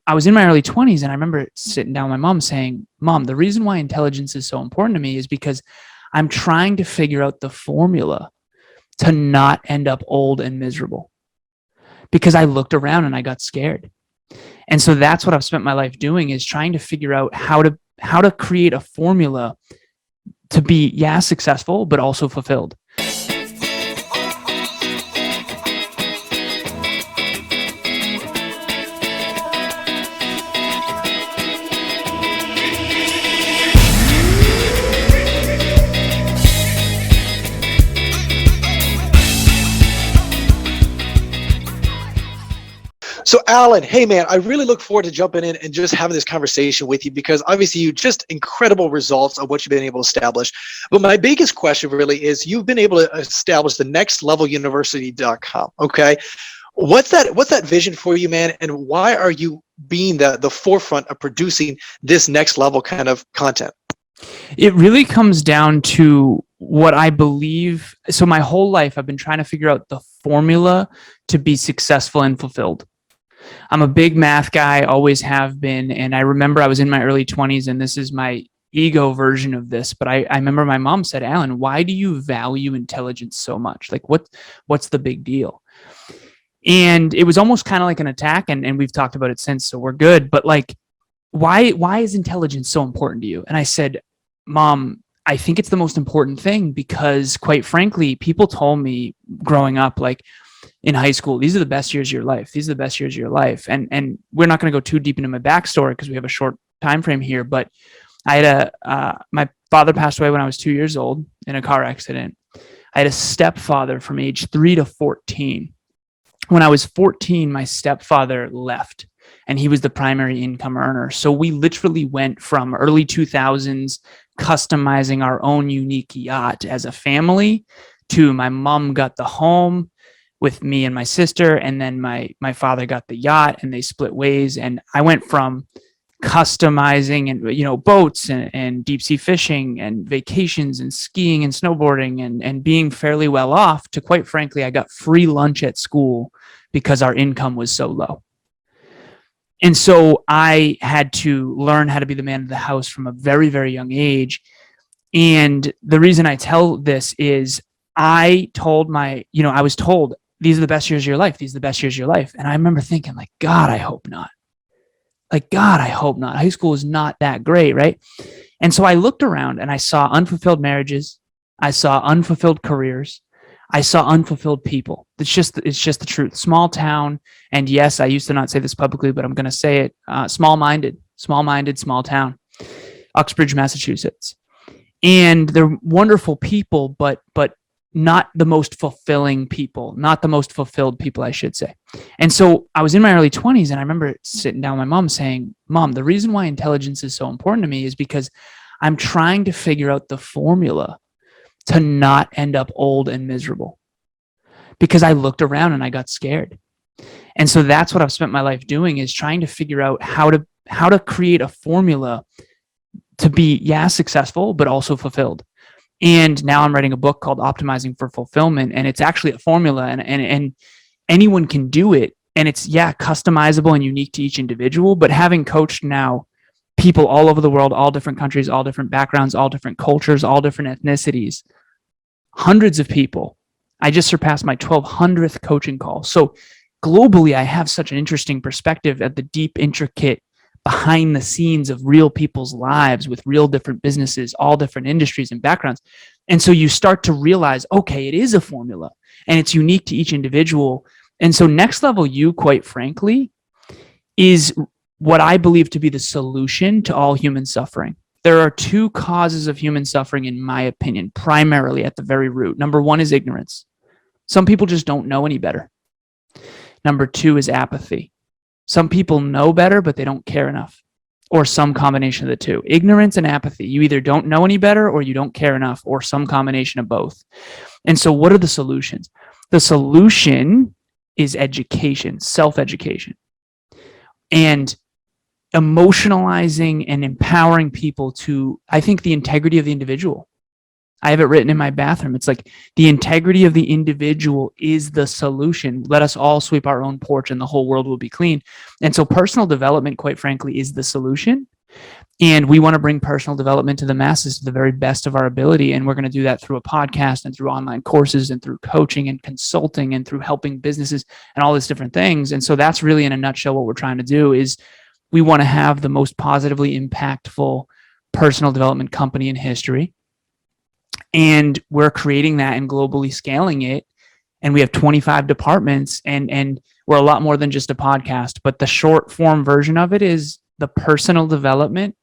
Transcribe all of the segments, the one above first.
I was in my early 20s and I remember sitting down with my mom saying, Mom, the reason why intelligence is so important to me is because I'm trying to figure out the formula to not end up old and miserable. Because I looked around and I got scared. And so that's what I've spent my life doing, is trying to figure out how to create a formula to be, successful, but also fulfilled. So Alan, hey man, I really look forward to jumping in and just having this conversation with you, because obviously you just incredible results of what you've been able to establish. But my biggest question really is, you've been able to establish the nextleveluniversity.com. Okay. What's that vision for you, man? And why are you being the forefront of producing this next level kind of content? It really comes down to what I believe. So my whole life, I've been trying to figure out the formula to be successful and fulfilled. I'm a big math guy, always have been. And I remember I was in my early 20s, and this is my ego version of this, but I remember my mom said, Alan, why do you value intelligence so much? Like, what's the big deal? And it was almost kind of like an attack, and we've talked about it since, so we're good. But like, why is intelligence so important to you? And I said, Mom, I think it's the most important thing because, quite frankly, people told me growing up, like, in high school, these are the best years of your life. These are the best years of your life. And we're not going to go too deep into my backstory because we have a short time frame here. But I had my father passed away when I was 2 years old in a car accident. I had a stepfather from age 3 to 14. When I was 14, my stepfather left, and he was the primary income earner. So we literally went from early 2000s customizing our own unique yacht as a family to my mom got the home with me and my sister, and then my father got the yacht, and they split ways. And I went from customizing and boats and deep sea fishing and vacations and skiing and snowboarding and being fairly well off to, quite frankly, I got free lunch at school because our income was so low. And so I had to learn how to be the man of the house from a very, very young age. And the reason I tell this is I was told, these are the best years of your life. These are the best years of your life. And I remember thinking, like, God, I hope not. Like, God, I hope not. High school is not that great, right? And so I looked around and I saw unfulfilled marriages. I saw unfulfilled careers. I saw unfulfilled people. It's just the truth. Small town. And yes, I used to not say this publicly, but I'm going to say it. Small-minded, small town. Uxbridge, Massachusetts. And they're wonderful people, but not the most fulfilling people, not the most fulfilled people, I should say. And so I was in my early 20s, and I remember sitting down with my mom saying, Mom, the reason why intelligence is so important to me is because I'm trying to figure out the formula to not end up old and miserable. Because I looked around and I got scared. And so that's what I've spent my life doing, is trying to figure out how to create a formula to be, successful, but also fulfilled. And now I'm writing a book called Optimizing for Fulfillment, and it's actually a formula, and anyone can do it. And it's, customizable and unique to each individual. But having coached now people all over the world, all different countries, all different backgrounds, all different cultures, all different ethnicities, hundreds of people, I just surpassed my 1200th coaching call. So globally, I have such an interesting perspective at the deep, intricate behind the scenes of real people's lives with real different businesses, all different industries and backgrounds. And so you start to realize, okay, it is a formula and it's unique to each individual. And so Next Level You, quite frankly, is what I believe to be the solution to all human suffering. There are two causes of human suffering, in my opinion, primarily at the very root. Number one is ignorance. Some people just don't know any better. Number two is apathy. Some people know better, but they don't care enough, or some combination of the two. Ignorance and apathy. You either don't know any better or you don't care enough, or some combination of both. And so what are the solutions? The solution is education, self-education, and emotionalizing and empowering people to, I think, the integrity of the individual. I have it written in my bathroom. It's like the integrity of the individual is the solution. Let us all sweep our own porch and the whole world will be clean. And so personal development, quite frankly, is the solution. And we want to bring personal development to the masses to the very best of our ability. And we're going to do that through a podcast and through online courses and through coaching and consulting and through helping businesses and all these different things. And so that's really in a nutshell what we're trying to do is we want to have the most positively impactful personal development company in history. And we're creating that and globally scaling it. And we have 25 departments and we're a lot more than just a podcast, but the short form version of it is the personal development,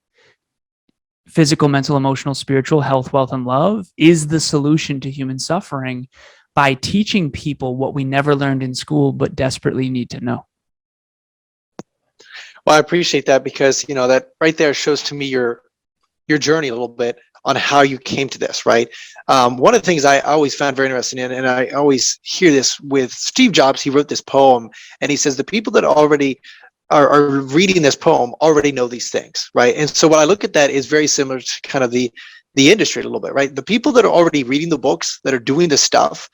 physical, mental, emotional, spiritual, health, wealth, and love is the solution to human suffering by teaching people what we never learned in school, but desperately need to know. Well, I appreciate that because, that right there shows to me your journey a little bit on how you came to this, right? One of the things I always found very interesting, and I always hear this with Steve Jobs, he wrote this poem, and he says the people that already are reading this poem already know these things, right? And so what I look at that is very similar to kind of the industry a little bit, right? The people that are already reading the books, that are doing this stuff,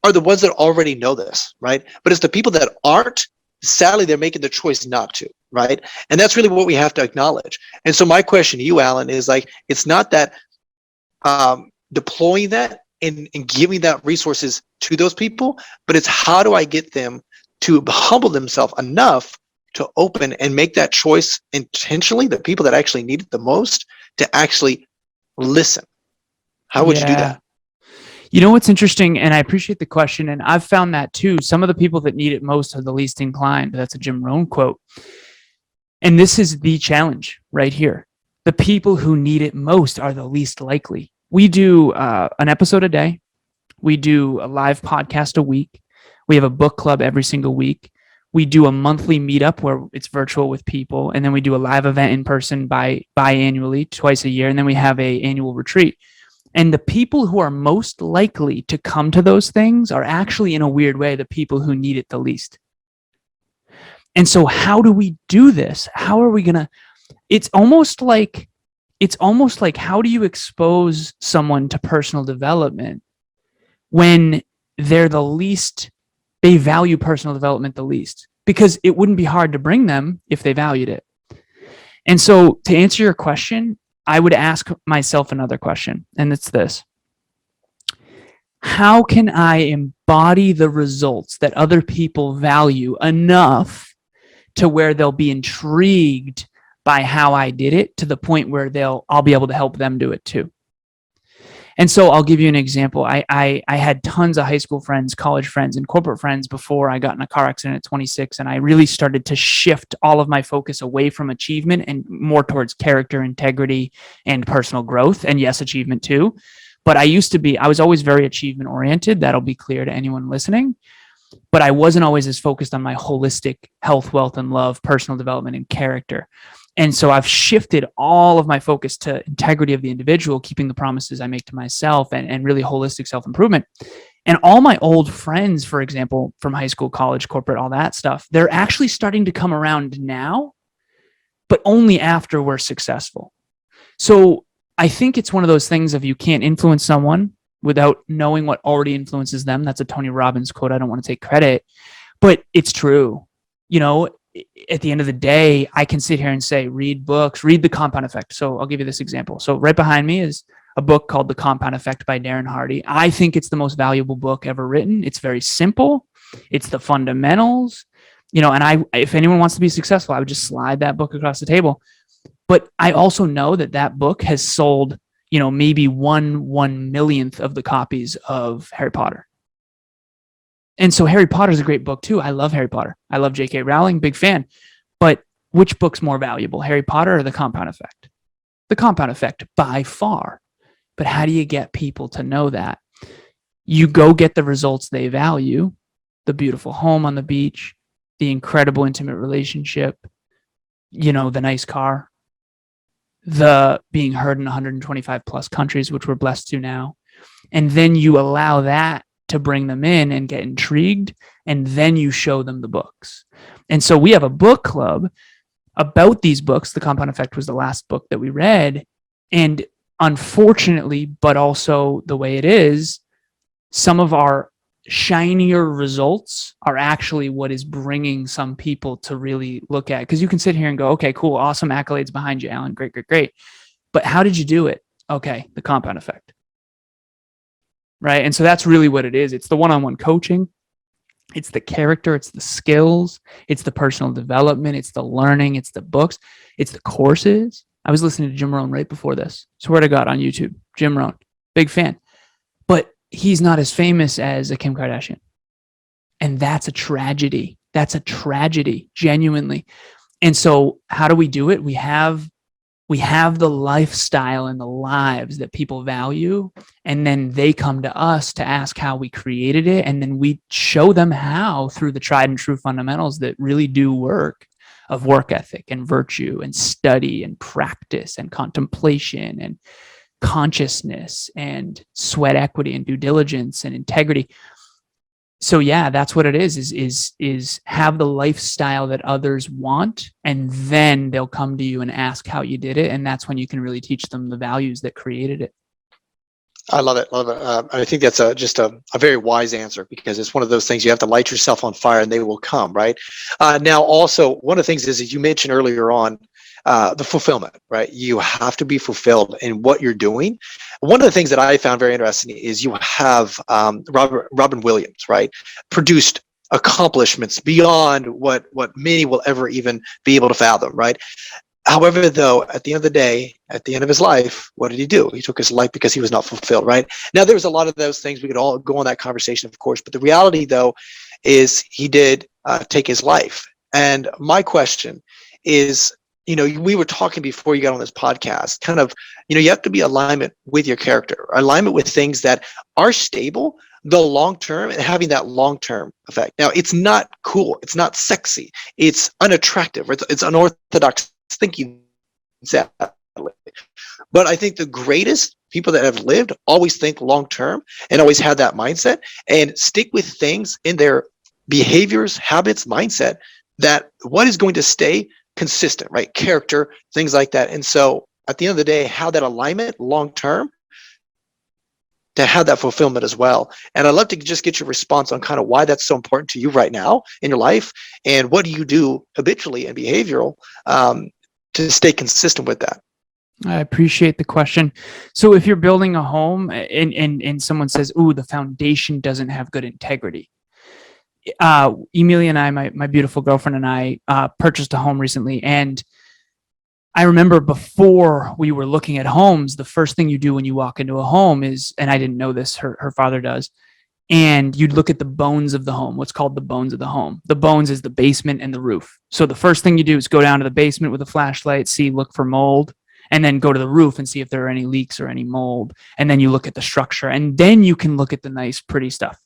are the ones that already know this, right? But it's the people that aren't, sadly, they're making the choice not to, right? And that's really what we have to acknowledge. And so my question to you, Alan, is like, it's not that deploying that and giving that resources to those people, but it's how do I get them to humble themselves enough to open and make that choice intentionally, the people that actually need it the most, to actually listen. How would you do that? You know what's interesting, and I appreciate the question, and I've found that too. Some of the people that need it most are the least inclined. That's a Jim Rohn quote. And this is the challenge right here. The people who need it most are the least likely. We do an episode a day. We do a live podcast a week. We have a book club every single week. We do a monthly meetup where it's virtual with people. And then we do a live event in person biannually, twice a year. And then we have an annual retreat. And the people who are most likely to come to those things are actually, in a weird way, the people who need it the least. And so how do we do this? How are we going to, it's almost like how do you expose someone to personal development when they're the least, they value personal development the least? Because it wouldn't be hard to bring them if they valued it. And so to answer your question, I would ask myself another question, and it's this. How can I embody the results that other people value enough to where they'll be intrigued by how I did it to the point where I'll be able to help them do it too? And so I'll give you an example. I had tons of high school friends, college friends, and corporate friends before I got in a car accident at 26. And I really started to shift all of my focus away from achievement and more towards character, integrity, and personal growth. And yes, achievement too. But I was always very achievement oriented. That'll be clear to anyone listening. But I wasn't always as focused on my holistic health, wealth, and love, personal development, and character. And so I've shifted all of my focus to integrity of the individual, keeping the promises I make to myself, and really holistic self-improvement. And all my old friends, for example, from high school, college, corporate, all that stuff, they're actually starting to come around now, but only after we're successful. So I think it's one of those things of you can't influence someone without knowing what already influences them. That's a Tony Robbins quote. I don't want to take credit, but it's true. At the end of the day, I can sit here and say, read books, read The Compound Effect. So I'll give you this example. So right behind me is a book called The Compound Effect by Darren Hardy. I think it's the most valuable book ever written. It's very simple. It's the fundamentals, and if anyone wants to be successful, I would just slide that book across the table. But I also know that book has sold, maybe 1/1,000,000th of the copies of Harry Potter. And so Harry Potter is a great book too. I love Harry Potter. I love J.K. Rowling, big fan. But which book's more valuable, Harry Potter or The Compound Effect? The Compound Effect by far. But how do you get people to know that? You go get the results they value, the beautiful home on the beach, the incredible intimate relationship, the nice car, the being heard in 125 plus countries, which we're blessed to now. And then you allow that to bring them in and get intrigued, and then you show them the books. And so we have a book club about these books. The Compound Effect was the last book that we read, and unfortunately, but also the way it is, some of our shinier results are actually what is bringing some people to really look at. Because you can sit here and go, okay, cool, awesome accolades behind you, Alan. Great, great, great. But how did you do it? Okay, the compound effect. Right. And so that's really what it is. It's the one-on-one coaching. It's the character, it's the skills, it's the personal development, it's the learning, it's the books, it's the courses. I was listening to Jim Rohn right before this. Swear to God, on YouTube. Jim Rohn, big fan. But he's not as famous as a Kim Kardashian. And that's a tragedy. That's a tragedy, genuinely. And so how do we do it? We have the lifestyle and the lives that people value, and then they come to us to ask how we created it, and then we show them how through the tried and true fundamentals that really do work, of work ethic and virtue and study and practice and contemplation and consciousness and sweat equity and due diligence and integrity. So yeah, that's what it is have the lifestyle that others want, and then they'll come to you and ask how you did it. And that's when you can really teach them the values that created it. I love it. Love it. I think that's just a very wise answer, because it's one of those things you have to light yourself on fire and they will come, right? Now, also, one of the things is you mentioned earlier on, the fulfillment, right? You have to be fulfilled in what you're doing. One of the things that I found very interesting is you have Robin Williams, right? Produced accomplishments beyond what many will ever even be able to fathom, right? However, though, at the end of the day, at the end of his life, what did he do? He took his life because he was not fulfilled, right? Now, there was a lot of those things. We could all go on that conversation, of course, but the reality, though, is he did take his life. And my question is, we were talking before you got on this podcast, kind of, you have to be alignment with your character, alignment with things that are stable, the long term, and having that long term effect. Now, it's not cool, it's not sexy, it's unattractive, it's unorthodox thinking, sadly. But I think the greatest people that have lived always think long term and always have that mindset and stick with things in their behaviors, habits, mindset, that what is going to stay consistent, right? Character, things like that. And so at the end of the day, how that alignment long term to have that fulfillment as well. And I'd love to just get your response on kind of why that's so important to you right now in your life, and what do you do habitually and behavioral to stay consistent with that. I appreciate the question. So if you're building a home and someone says, ooh, the foundation doesn't have good integrity. Emilia and I, my beautiful girlfriend and I, purchased a home recently. And I remember before we were looking at homes, the first thing you do when you walk into a home is, and I didn't know this, her father does, and you'd look at the bones of the home, what's called the bones of the home. The bones is the basement and the roof. So the first thing you do is go down to the basement with a flashlight, look for mold, and then go to the roof and see if there are any leaks or any mold. And then you look at the structure, and then you can look at the nice, pretty stuff.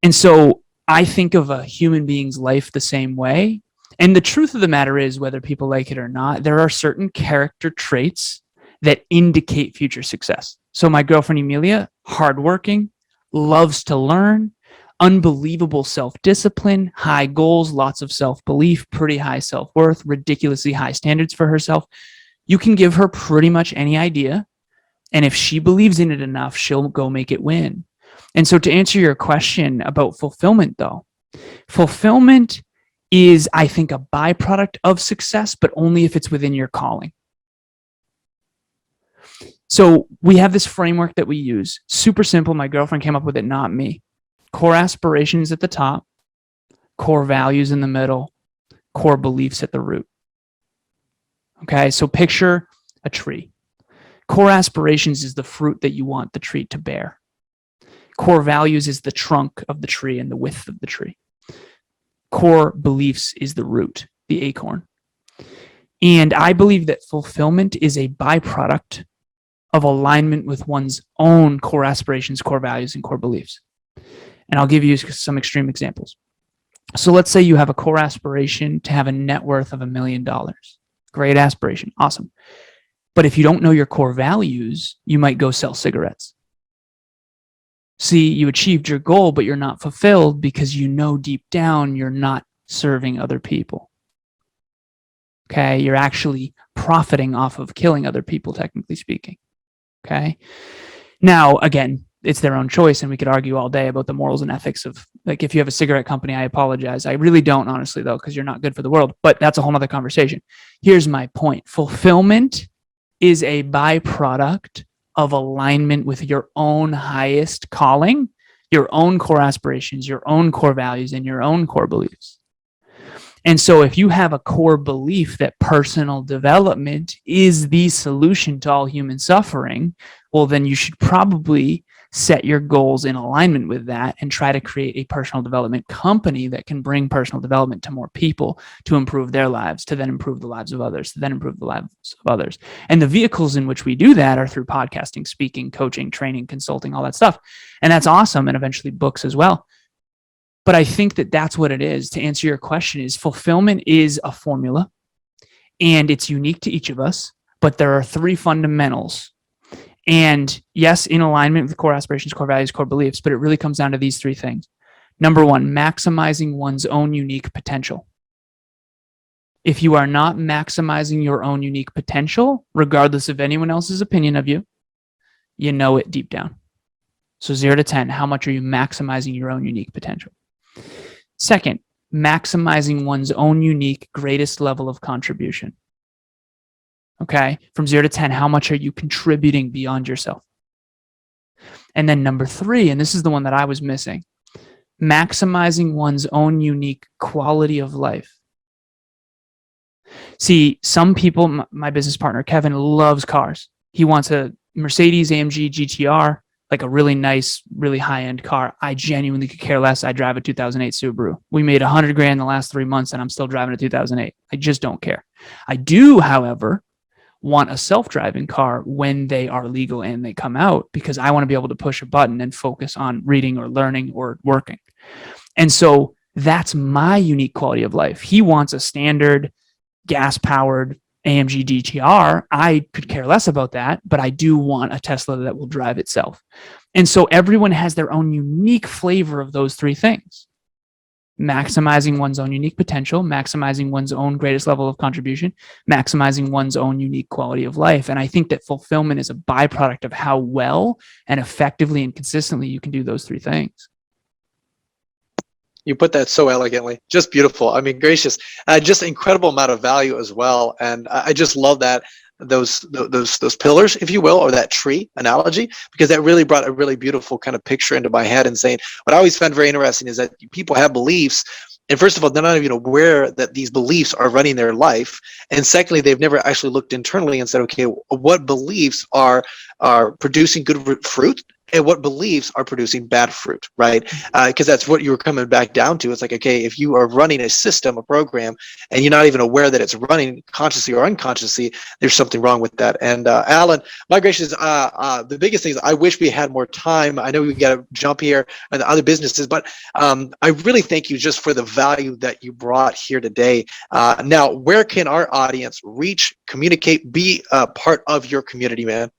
And so I think of a human being's life the same way. And the truth of the matter is, whether people like it or not, there are certain character traits that indicate future success. So my girlfriend, Emilia, hardworking, loves to learn, unbelievable self-discipline, high goals, lots of self-belief, pretty high self-worth, ridiculously high standards for herself. You can give her pretty much any idea, and if she believes in it enough, she'll go make it win. And so to answer your question about fulfillment, though, fulfillment is, I think, a byproduct of success, but only if it's within your calling. So we have this framework that we use. Super simple. My girlfriend came up with it, not me. Core aspirations at the top, core values in the middle, core beliefs at the root. Okay, so picture a tree. Core aspirations is the fruit that you want the tree to bear. Core values is the trunk of the tree and the width of the tree. Core beliefs is the root, the acorn. And I believe that fulfillment is a byproduct of alignment with one's own core aspirations, core values, and core beliefs. And I'll give you some extreme examples. So let's say you have a core aspiration to have a net worth of $1 million. Great aspiration. Awesome. But if you don't know your core values, you might go sell cigarettes. See, you achieved your goal, but you're not fulfilled because you know deep down you're not serving other people. Okay, you're actually profiting off of killing other people, technically speaking. Okay. Now, again, it's their own choice, and we could argue all day about the morals and ethics of, like, if you have a cigarette company, I apologize. I really don't, honestly, though, because you're not good for the world, but that's a whole nother conversation. Here's my point. Fulfillment is a byproduct of alignment with your own highest calling, your own core aspirations, your own core values, and your own core beliefs. And so if you have a core belief that personal development is the solution to all human suffering, well, then you should probably set your goals in alignment with that and try to create a personal development company that can bring personal development to more people to improve their lives, to then improve the lives of others, to then improve the lives of others. And the vehicles in which we do that are through podcasting, speaking, coaching, training, consulting, all that stuff. And that's awesome. And eventually books as well. But I think that that's what it is. To answer your question, is fulfillment is a formula, and it's unique to each of us, but there are three fundamentals. And yes, in alignment with core aspirations, core values, core beliefs, but it really comes down to these three things. Number one, maximizing one's own unique potential. If you are not maximizing your own unique potential, regardless of anyone else's opinion of you, you know it deep down. So 0 to 10, how much are you maximizing your own unique potential? Second, maximizing one's own unique greatest level of contribution. Okay, from 0 to 10, how much are you contributing beyond yourself? And then number three, and this is the one that I was missing, maximizing one's own unique quality of life. See, some people, my business partner, Kevin, loves cars. He wants a Mercedes AMG GTR, like a really nice, really high-end car. I genuinely could care less. I drive a 2008 Subaru. We made $100,000 in the last 3 months, and I'm still driving a 2008. I just don't care. I do, however, want a self-driving car when they are legal and they come out, because I want to be able to push a button and focus on reading or learning or working. And so that's my unique quality of life. He wants a standard gas-powered AMG GTR. I could care less about that, but I do want a Tesla that will drive itself. And so everyone has their own unique flavor of those three things. Maximizing one's own unique potential, maximizing one's own greatest level of contribution, maximizing one's own unique quality of life. And I think that fulfillment is a byproduct of how well and effectively and consistently you can do those three things. You put that so elegantly. Just beautiful. I mean, gracious. Just incredible amount of value as well. And I just love that those pillars, if you will, or that tree analogy, because that really brought a really beautiful kind of picture into my head. And saying, what I always found very interesting is that people have beliefs, and first of all, they're not even aware that these beliefs are running their life. And secondly, they've never actually looked internally and said, okay, what beliefs are producing good fruit, and what beliefs are producing bad fruit, right? Because that's what you were coming back down to. It's like, okay, if you are running a system, a program, and you're not even aware that it's running consciously or unconsciously, there's something wrong with that. And Alan, my gracious, the biggest thing is I wish we had more time. I know we got to jump here and the other businesses, but I really thank you just for the value that you brought here today. Now, where can our audience reach, communicate, be a part of your community, man?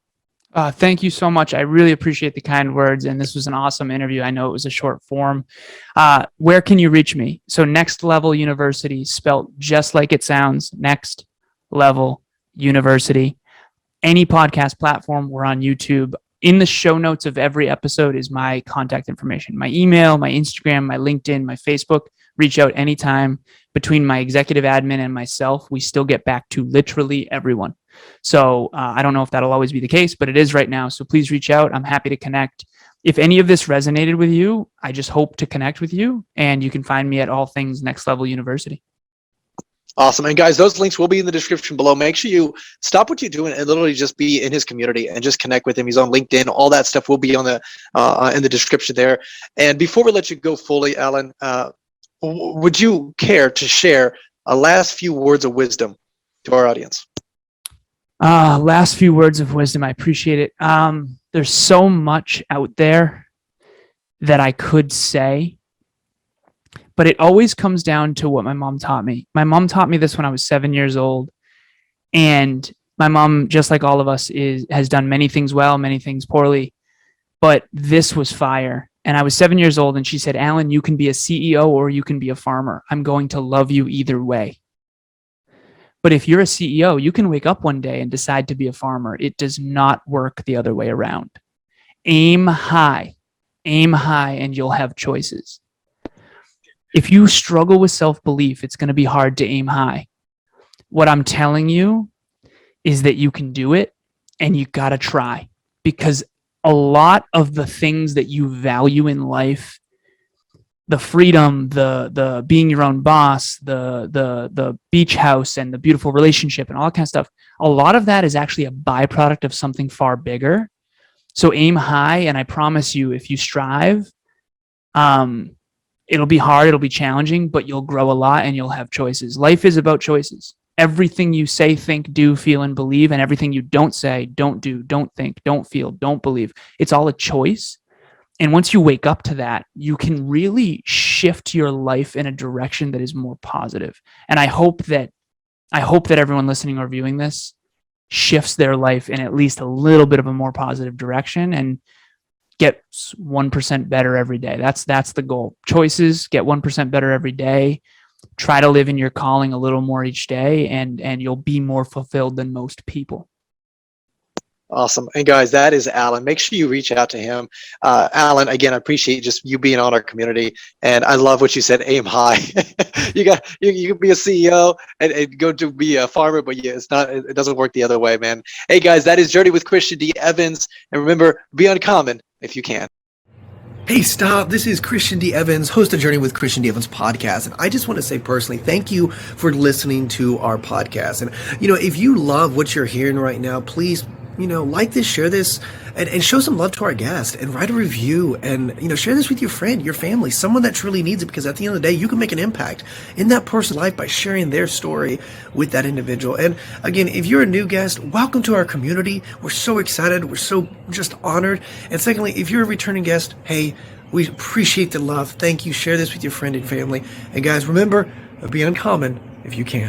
Thank you so much. I really appreciate the kind words, and this was an awesome interview. I know it was a short form. Where can you reach me? So Next Level University, spelt just like it sounds, Next Level University. Any podcast platform, we're on YouTube. In the show notes of every episode is my contact information, my email, my Instagram, my LinkedIn, my Facebook. Reach out anytime. Between my executive admin and myself, we still get back to literally everyone. So I don't know if that'll always be the case, but it is right now. So please reach out. I'm happy to connect. If any of this resonated with you, I just hope to connect with you, and you can find me at all things Next Level University. Awesome. And guys, those links will be in the description below. Make sure you stop what you're doing and literally just be in his community and just connect with him. He's on LinkedIn. All that stuff will be on the in the description there. And before we let you go fully, Alan, would you care to share a last few words of wisdom to our audience? Last few words of wisdom. I appreciate it. There's so much out there that I could say, but it always comes down to what my mom taught me. My mom taught me this when I was 7 years old. And my mom, just like all of us, has done many things well, many things poorly. But this was fire. And I was 7 years old, and she said, Alan, you can be a CEO or you can be a farmer. I'm going to love you either way. But if you're a CEO, you can wake up one day and decide to be a farmer. It does not work the other way around. Aim high, and you'll have choices. If you struggle with self-belief, it's going to be hard to aim high. What I'm telling you is that you can do it, and you got to try, because a lot of the things that you value in life, the freedom, the being your own boss, the beach house and the beautiful relationship and all that kind of stuff, a lot of that is actually a byproduct of something far bigger. So aim high, and I promise you, if you strive, it'll be hard, it'll be challenging, but you'll grow a lot and you'll have choices. Life is about choices. Everything you say, think, do, feel, and believe, and everything you don't say, don't do, don't think, don't feel, don't believe, it's all a choice. And once you wake up to that, you can really shift your life in a direction that is more positive. And I hope that everyone listening or viewing this shifts their life in at least a little bit of a more positive direction and gets 1% better every day. That's the goal. Choices, get 1% better every day. Try to live in your calling a little more each day, and you'll be more fulfilled than most people. Awesome. And guys, that is Alan. Make sure you reach out to him. Alan, again, I appreciate just you being on our community. And I love what you said, aim high. you can be a CEO and go to be a farmer, but yeah, it doesn't work the other way, man. Hey guys, that is Journey with Christian D. Evans. And remember, be uncommon if you can. Hey, stop. This is Christian D. Evans, host of Journey with Christian D. Evans podcast. And I just want to say personally, thank you for listening to our podcast. And, if you love what you're hearing right now, please, like this, share this, and show some love to our guest, and write a review, and, share this with your friend, your family, someone that truly needs it, because at the end of the day, you can make an impact in that person's life by sharing their story with that individual. And again, if you're a new guest, welcome to our community. We're so excited. We're so just honored. And secondly, if you're a returning guest, hey, we appreciate the love. Thank you. Share this with your friend and family. And guys, remember, be uncommon if you can.